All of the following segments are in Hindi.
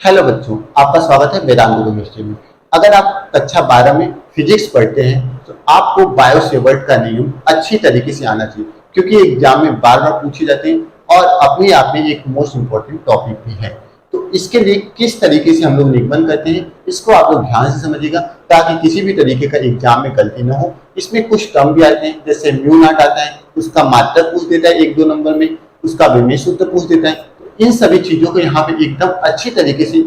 हेलो बच्चों, आपका स्वागत है वेदांत केमिस्ट्री में। अगर आप कक्षा 12 में फिजिक्स पढ़ते हैं तो आपको बायोसेवर्ट का नियम अच्छी तरीके से आना चाहिए, क्योंकि एग्जाम में बार बार पूछे जाते हैं और अपने आप में एक मोस्ट इम्पोर्टेंट टॉपिक भी है। तो इसके लिए किस तरीके से हम लोग निगमन करते हैं, इसको आप लोग ध्यान से समझिएगा, ताकि किसी भी तरीके का एग्जाम में गलती ना हो। इसमें कुछ टर्म भी आते हैं, जैसे म्यू नॉट आता है, उसका मात्रक पूछ देता है 1-2 नंबर में, उसका विमेय सूत्र पूछ देता है। इन सभी चीजों को यहाँ पे एकदम अच्छी तरीके से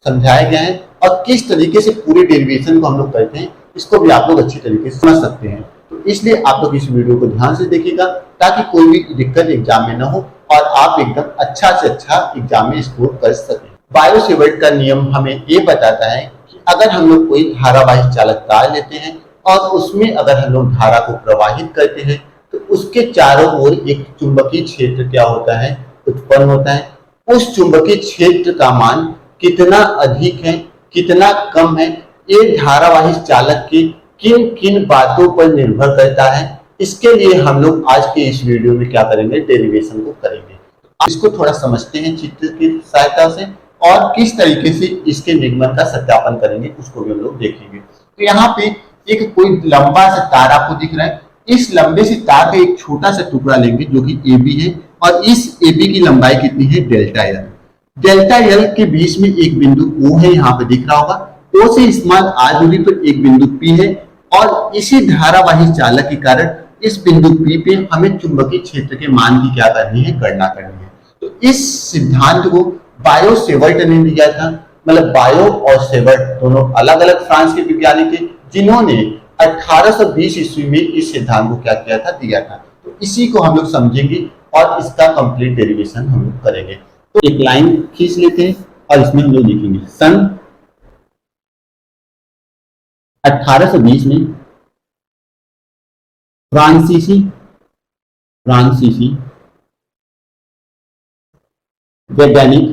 समझाया गया है, और किस तरीके से पूरी डेरिवेशन को हम लोग करते हैं इसको भी आप लोग अच्छी तरीके से समझ सकते हैं। तो इसलिए आप लोग इस वीडियो को ध्यान से देखिएगा, ताकि कोई भी दिक्कत एग्जाम में ना हो और आप एकदम अच्छा से अच्छा एग्जाम में स्कोर कर सकें। बायोसेवर्ट का नियम हमें ये बताता है कि अगर हम लोग कोई धारावाही चालक तार लेते हैं और उसमें अगर हम लोग धारा को प्रवाहित करते हैं तो उसके चारों ओर एक चुंबकीय क्षेत्र क्या होता है, उत्पन्न होता है। उस चुंबकीय क्षेत्र का मान कितना अधिक है, कितना कम है, ये धारावाही चालक की किन किन बातों पर निर्भर करता है। इसके लिए हम लोग आज के इस वीडियो में क्या करेंगे, डेरिवेशन को करेंगे। इसको थोड़ा समझते हैं चित्र की सहायता से, और किस तरीके से इसके निगमन का सत्यापन करेंगे उसको भी हम लोग देखेंगे। तो यहाँ पे एक कोई लंबा सा तार आपको दिख रहा है। इस लंबे से तार का एक छोटा सा टुकड़ा लेंगे जो कि ए बी है, और इस ए बी की लंबाई कितनी है, डेल्टा एल। डेल्टा एल के बीच में एक बिंदु O है, यहाँ पे दिख रहा होगा। O से स्मॉल r दूरी पर एक बिंदु P है, और इसी धारावाही चालक के कारण इस बिंदु P पे हमें चुंबकीय क्षेत्र के मान की क्या करनी है, गणना करनी है। तो इस सिद्धांत को बायोसेवर्ट ने दिया था। मतलब बायो और सेवर्ट दोनों अलग अलग फ्रांस के वैज्ञानिक थे, जिन्होंने 1820 ईस्वी में इस सिद्धांत को क्या किया था, दिया था। तो इसी को हम लोग समझेंगे और इसका कंप्लीट डेरिवेशन हम लोग करेंगे। तो एक लाइन खींच लेते हैं और इसमें हम लोग लिखेंगे सन 1820 में फ्रांसीसी वैज्ञानिक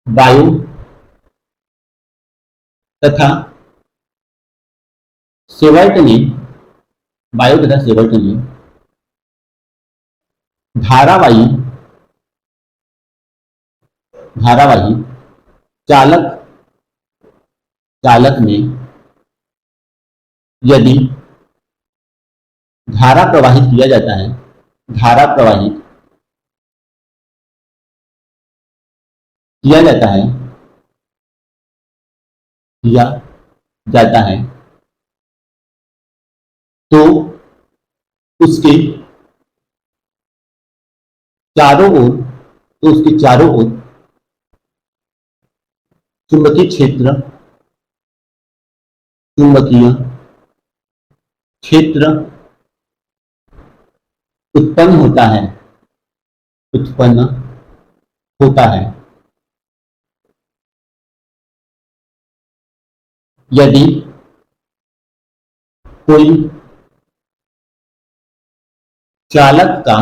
बायो तथा सेवर्ट ने धारावाही चालक में यदि धारा प्रवाहित किया जाता है, किया जाता है तो उसके चारों ओर चुंबकीय क्षेत्र उत्पन्न होता है। यदि कोई चालक का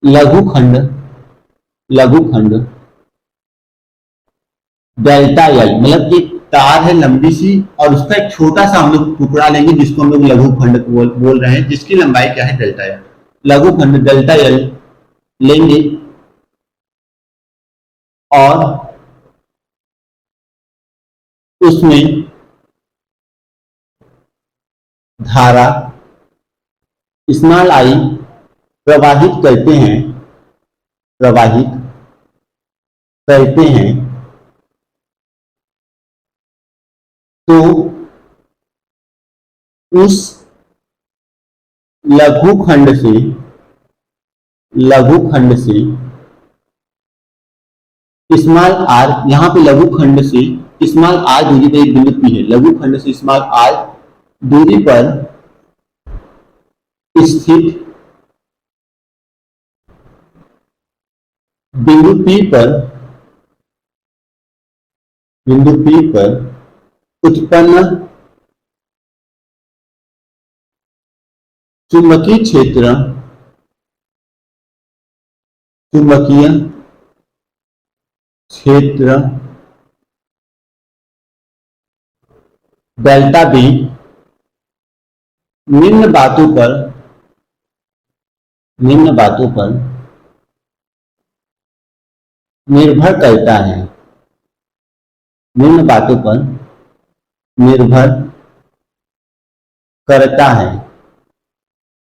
लघुखंड डेल्टा एल, मतलब एक तार है लंबी सी, और उसका एक छोटा सा हम लोग टुकड़ा लेंगे जिसको हम लोग लघुखंड बोल रहे हैं, जिसकी लंबाई क्या है, डेल्टा एल। लघुखंड डेल्टा एल लेंगे और उसमें धारा स्मॉल आई प्रवाहित करते हैं तो उस लघुखंड से स्मॉल आर, यहाँ पे लघुखंड से स्मॉल आर दूरी पर एक बिंदु P है। लघुखंड से स्मॉल आर दूरी पर स्थित बिंदु P पर उत्पन्न चुंबकीय क्षेत्र डेल्टा बी निम्न बातों पर निम्न बातों पर निर्भर करता है, निम्न बातों पर निर्भर करता है,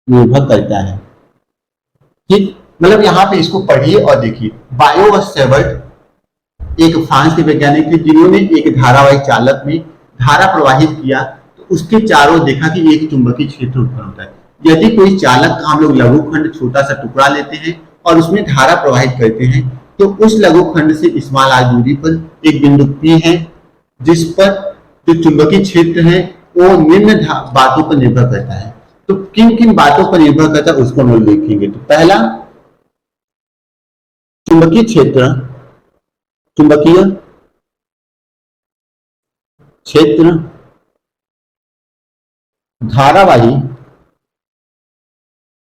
निर्भर करता है। ठीक, मतलब यहाँ पे इसको पढ़िए और देखिए। बायो सेवर्ट एक फ्रांस के वैज्ञानिक थे जिन्होंने एक धारावाहिक चालक में धारा प्रवाहित किया, तो उसके चारों देखा कि एक चुंबकीय क्षेत्र उत्पन्न होता है। यदि कोई चालक का हम लोग लघुखंड छोटा सा टुकड़ा लेते हैं और उसमें धारा प्रवाहित करते हैं, तो उस लघुखंड से स्मॉल आर दूरी पर एक बिंदु P है, जिस पर जो चुंबकीय क्षेत्र है वो निम्न बातों पर निर्भर करता है। तो किन किन बातों पर निर्भर करता है उसको हम लोग देखेंगे। तो पहला, चुंबकीय क्षेत्र, चुंबकीय क्षेत्र धारावाही,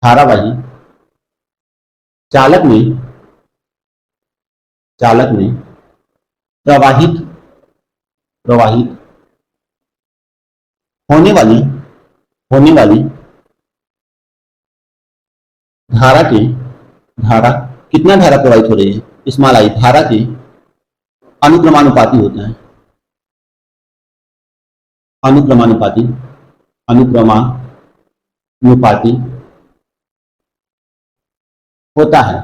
धारावाही चालक में, चालक में प्रवाहित, प्रवाहित होने वाली, होने वाली धारा की, धारा कितना धारा प्रवाहित हो रही है स्मॉल आई, धारा की अनुक्रमानुपाती होता है, अनुक्रमानुपाती, अनुक्रमानुपाती होता है।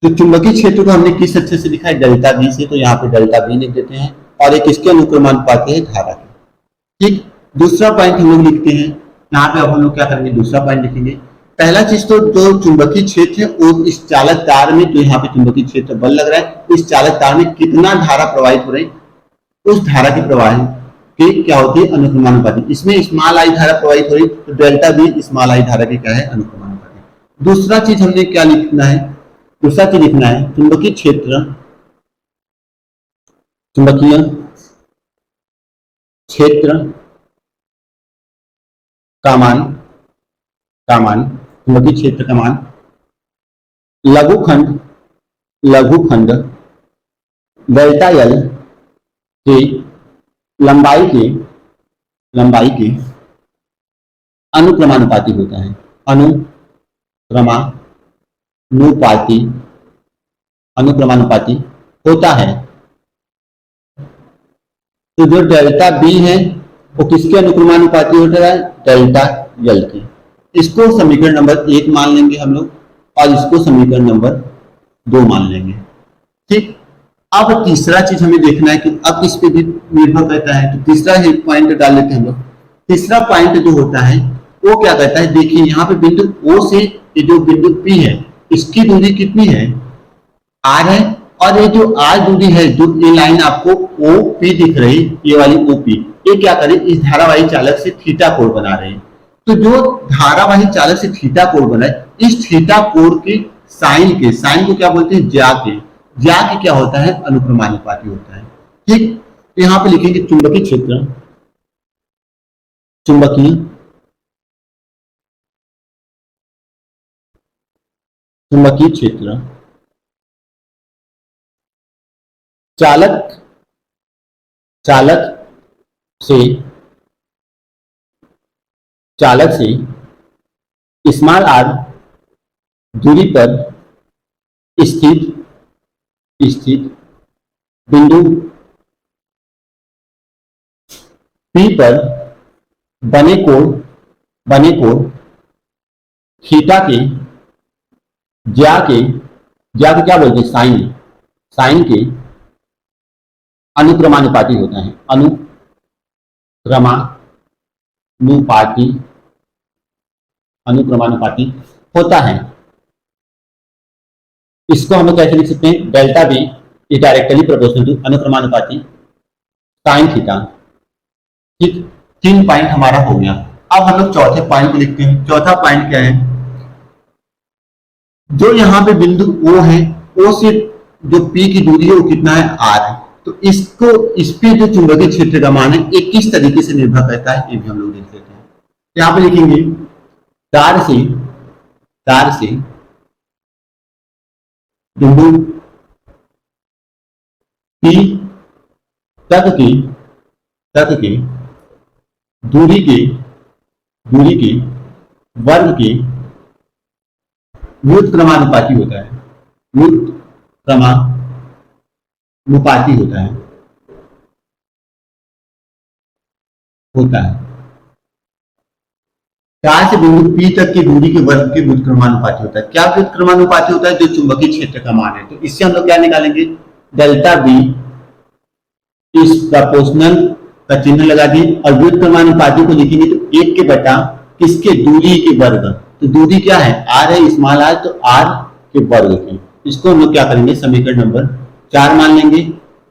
तो चुंबकीय क्षेत्र को हमने किस अक्षर से लिखा है, डेल्टा बी से, तो यहाँ पे डेल्टा बी लिख देते हैं और एक इसके अनुक्रमानुपाती है धारा की। ठीक, दूसरा पॉइंट हम लोग लिखते हैं यहाँ पे। अब हम लोग क्या करेंगे, दूसरा पॉइंट लिखेंगे। पहला चीज तो जो चुंबकीय क्षेत्र है वो इस चालक तार में, तो यहाँ पे चुंबकीय क्षेत्र बल लग रहा है, इस चालक तार में कितना धारा प्रवाहित हो रही है, उस धारा के प्रवाह की क्या होती है, अनुक्रमानुपाती। इसमें स्मॉल आई धारा प्रवाहित हो रही, तो डेल्टा बी स्मॉल आई धारा की क्या है, अनुक्रमानुपाती। दूसरा चीज हमने क्या लिखना है, दूसरा चीज लिखना है चुंबकीय क्षेत्र, चुंबकीय क्षेत्र का मान, का मान, चुंबकीय क्षेत्र का मान लघुखंड, लघुखंड डेल्टा एल के लंबाई के, लंबाई के अनुक्रमानुपाती होता है, अनुक्रमानुपाती, अनुक्रमानुपाती होता है। तो जो डेल्टा बी है वो किसके अनुक्रमानुपाती होता है, डेल्टा एल के। इसको समीकरण नंबर 1 मान लेंगे हम लोग और इसको समीकरण नंबर 2 मान लेंगे। ठीक, अब तीसरा चीज हमें देखना है कि अब किस पे भी निर्भर करता है, तो तीसरा पॉइंट डाल लेते हैं हम लोग। तीसरा पॉइंट जो होता है वो क्या कहता है, देखिए यहाँ पे बिंदु O से ये जो बिंदु P है इसकी दूरी कितनी है, R है, और ये जो R दूरी है, जो ये लाइन आपको OP दिख रही, ये वाली OP, ये क्या करे, इस धारावाही चालक से थीटा कोण बना रहे हैं। तो जो धारावाही चालक से थीटा कोण बना है, इस थीटा कोण के साइन के, साइन को क्या बोलते हैं, ज्या के, ज्या के क्या होता है, अनुक्रमानुपाती होता है। ठीक, यहाँ पे लिखेंगे चुंबकीय क्षेत्र, चुंबकीय, चुंबकीय क्षेत्र चालक, चालक से, चालक से स्मॉल आर दूरी पर स्थित, स्थित बिंदु P पर बने कोण, बने कोण थीटा के, ज्या के, ज्या को क्या बोलते हैं, साइन, साइन के अनुक्रमानुपाती होता है, अनुक्रमानुपाती, अनुक्रमानुपाती होता है। इसको हम कैसे लिख सकते हैं, delta B is directly proportional to अनुक्रमानुपाती साइन थीटा। ठीक, 3 पॉइंट हमारा हो गया। अब हम लोग चौथे पॉइंट को लिखते हैं। चौथा पॉइंट क्या है, जो यहाँ पे बिंदु O है, O से जो P की दूरी है वो कितना है, R है। तो इसको, इस पे जो चुंबकीय क्षेत्र का मान है ये किस तरीके से निर्भर करता है, ये भी हम लोग देख लेते हैं। यहाँ पे लिखेंगे तार से, तार से बिंदु P तक की, तक की दूरी के, दूरी के वर्ग के व्युत्क्रमानुपाती होता है, व्युत्क्रमानुपाती होता है। चार से बिंदु P तक की दूरी के वर्ग के व्युत्क्रमानुपाती होता है। क्या व्युत्क्रमानुपाती होता है? जो चुंबकीय क्षेत्र का मान है। तो इससे हम लोग क्या निकालेंगे? डेल्टा बी इज प्रपोर्शनल का चिन्ह लगा दिए और व्युत्क्रमानुपाती को लिखेंगे तो एक के बटा किसके? दूरी के वर्ग। तो दूरी क्या है? आर है, स्मॉल आर, तो आर के वर्ग के। इसको हम लोग क्या करेंगे? समीकरण नंबर 4 मान लेंगे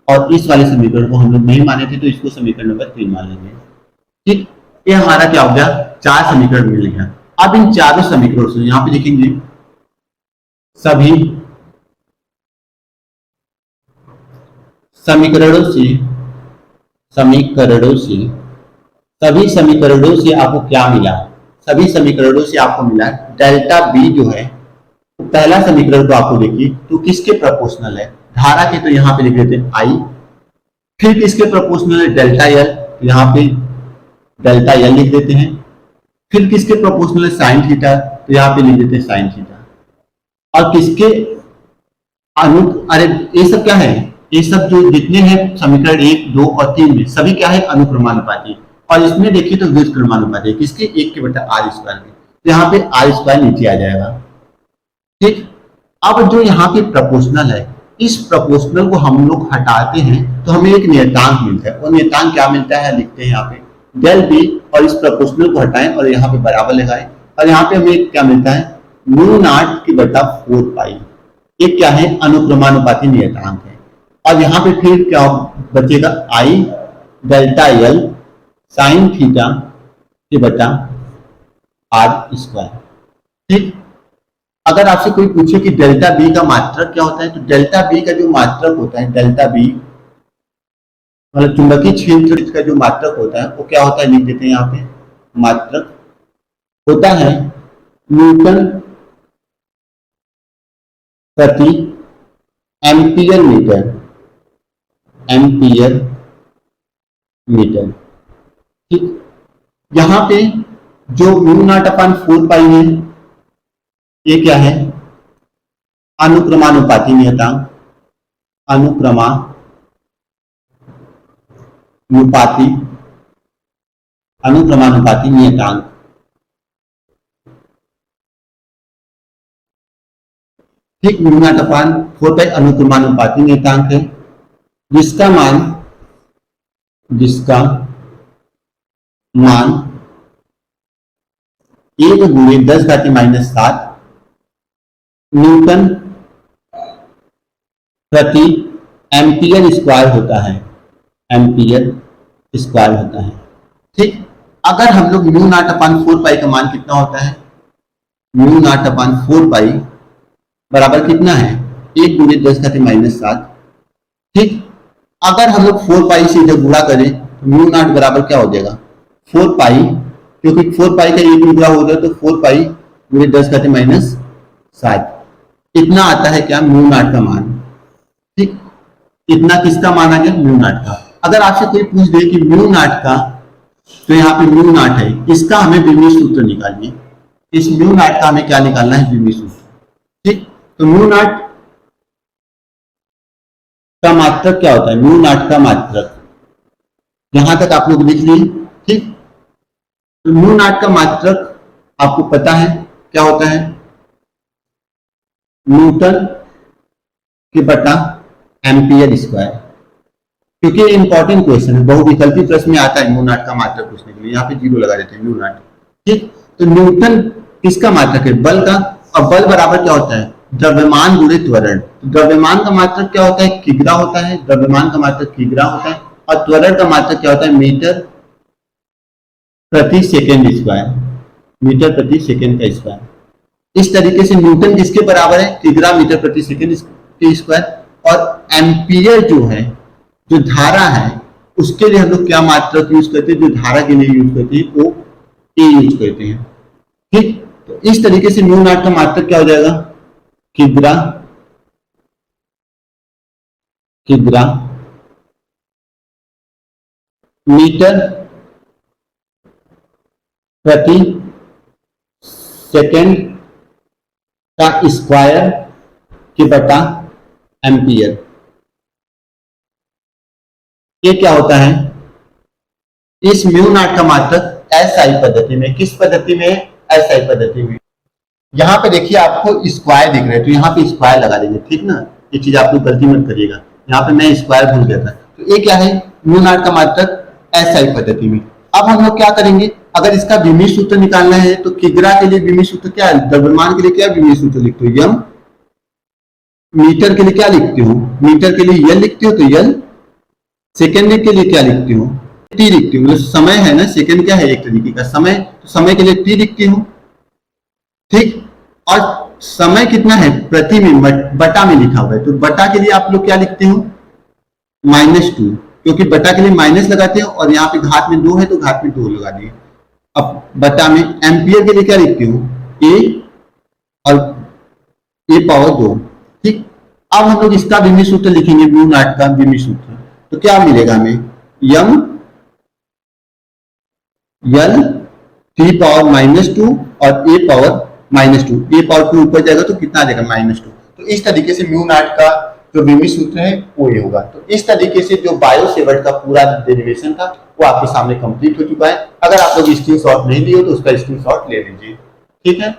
और इस वाले समीकरण को हम लोग नहीं माने थे तो इसको समीकरण नंबर 3 मान लेंगे। ठीक, ये हमारा क्या हो गया? 4 समीकरण मिल गया। अब इन चारों समीकरणों से यहां पे लिखेंगे सभी समीकरणों से सभी समीकरणों से आपको क्या मिला? सभी समीकरणों से आपको मिला डेल्टा बी जो है, पहला समीकरण तो आपको देखिए तो किसके प्रोपोर्शनल है? धारा के, तो यहां पे लिख देते हैं आई। फिर किसके प्रोपोर्शनल है? डेल्टा एल, तो यहां पे डेल्टा एल लिख देते हैं। फिर किसके प्रोपोर्शनल है? साइन थीटा, तो यहां पे लिख देते हैं साइन थीटा। और किसके अनु, अरे ये सब क्या है? ये सब जो जितने हैं समीकरण 1, 2 और 3 में सभी क्या है? अनुक्रमानुपाती। और इसमें देखिए तो व्युत्क्रमानुपाती किसके? 1 के बटा आर स्क्वायर के। तो यहाँ पे आर स्क्वायर नीचे आ जाएगा। ठीक, अब जो यहाँ पे प्रोपोर्शनल है, इस प्रोपोर्शनल को हम लोग हटाते हैं तो हमें एक नियतांक मिलता है। और नियतांक क्या मिलता है? लिखते हैं यहाँ पे डेल बी, और इस प्रोपोर्शनल को हटाएं और यहाँ पे बराबर लगाएं और यहाँ पे हमें क्या मिलता है? म्यू नॉट की बटा 4 पाई। ये क्या है? अनुक्रमानुपाती नियतांक है। और यहाँ पे फिर क्या बचेगा? आई डेल्टा एल साइन थीटा के बटा आर स्क्वायर। ठीक, अगर आपसे कोई पूछे कि डेल्टा बी का मात्रक क्या होता है, तो डेल्टा बी का जो मात्रक होता है, डेल्टा बी मतलब चुंबकीय क्षेत्र का जो मात्रक होता है वो क्या होता है? लिख देते हैं यहाँ पे। मात्रक होता है न्यूटन प्रति एम्पियर मीटर। ठीक, यहां पे जो म्यू नॉट अपॉन 4 पाई है ये क्या है? अनुक्रमानुपाती नियतांक, अनुक्रमानुपाती नियतांक। ठीक, म्यू नॉट अपॉन 4 पाई अनुक्रमानुपाती नियतांक है जिसका मान 1 गुणे 10⁻⁷ न्यूटन प्रति एम्पियर स्क्वायर होता है। ठीक, अगर हम लोग म्यू नॉट अपॉन 4 पाई का मान कितना होता है? म्यू नॉट अपॉन 4 पाई बराबर कितना है? 1 गुणे 10⁻⁷। ठीक, अगर हम लोग 4 पाई से इधर गुणा करें तो म्यू नॉट बराबर क्या हो जाएगा? 4 पाई, क्योंकि 4 पाई का एक टुकड़ा हो जाए तो 4 पाई गुणे 10⁻⁷। इतना आता है क्या? म्यू नॉट का मान। ठीक, इतना किसका मान आ गया? म्यू नॉट का। अगर आपसे कोई पूछ दे कि म्यू नॉट का, तो यहाँ पे म्यू नॉट है, इसका हमें विमीय सूत्र निकालिए। इस म्यू नॉट का हमें क्या निकालना है? विमीय सूत्र। ठीक, तो म्यू नॉट का मात्रक क्या होता है? म्यू नॉट का मात्रक यहां तक आप लोग लिख लिए। ठीक, तो म्यू नॉट का मात्रक आपको पता है क्या होता है? न्यूटन के बटा एम्पियर स्क्वायर। क्योंकि ये इंपॉर्टेंट क्वेश्चन है, बहुविकल्पी प्रश्न में आता है म्यू नॉट का मात्रक पूछने के लिए। यहाँ पे 0 लगा देते हैं, म्यू नॉट। ठीक, तो न्यूटन किसका मात्रक है? बल का। और बल बराबर क्या होता है? द्रव्यमान गुणे त्वरण। द्रव्यमान का मात्रक क्या होता है? किग्रा होता है। द्रव्यमान का मात्रक किग्रा होता है। और त्वरण का मात्रक क्या होता है? मीटर प्रति सेकेंड स्क्वायर। मीटर प्रति सेकेंड का स्क्वायर। इस तरीके से न्यूटन किसके बराबर है? किग्रा मीटर प्रति सेकेंड के स्क्वायर। और एम्पियर जो है, जो धारा है, उसके लिए हम लोग क्या मात्रक यूज करते हैं? जो धारा के लिए यूज करते हैं वो ए यूज करते हैं। ठीक, तो इस तरीके से म्यू नॉट का मात्रक क्या हो जाएगा? किग्रा मीटर प्रति सेकेंड का स्क्वायर के बटा एम्पियर। ये क्या होता है, इस म्यू नॉट का मात्रक एसआई पद्धति में, किस पद्धति में, एसआई पद्धति में। यहां पे देखिए आपको स्क्वायर दिख रहा है, तो यहाँ पे स्क्वायर लगा देंगे, ठीक ना। ये चीज आप लोग गलती मत करिएगा, यहाँ पे मैं स्क्वायर भूल गया था। तो ये क्या है, म्यू नॉट का मात्रक एसआई पद्धति में। अब हम लोग क्या करेंगे, अगर इसका विमीय सूत्र निकालना है तो किग्रा के लिए विमीय सूत्र क्या है, द्रव्यमान के लिए क्या विमीय सूत्र लिखते हो, यम। मीटर के लिए क्या लिखते हो, मीटर के लिए यल लिखते हो, तो यल। सेकेंड के लिए क्या लिखते हो, टी लिखती हूँ, मतलब समय है ना, सेकंड क्या है, एक तरीके का समय, तो समय के लिए टी लिखती हूँ, ठीक। और समय कितना है, प्रति में, बटा में लिखा हुआ है, तो बटा के लिए आप लोग क्या लिखते हो, -2, क्योंकि बटा के लिए माइनस लगाते हैं, और यहाँ पे घात में 2 है तो घात में 2 लगा दिए। अब बटा में एम्पियर के लिए क्या लिखते हो, ए और ए पावर 2, ठीक। अब हम लोग इसका विमीय सूत्र लिखेंगे, म्यू नॉट का विमीय सूत्र, तो क्या मिलेगा हमें, यम यल टी पावर -2 और ए पावर -2, ए पावर 2 ऊपर जाएगा तो कितना आ जाएगा, -2। तो इस तरीके से म्यू नॉट का जो विमीय सूत्र है वो ये होगा। तो इस तरीके से जो बायो सेवर्ट का पूरा डेरिवेशन था वो आपके सामने कंप्लीट हो चुका है। अगर आप लोग स्क्रीनशॉट नहीं लिए हो तो उसका स्क्रीनशॉट ले लीजिए, ठीक है।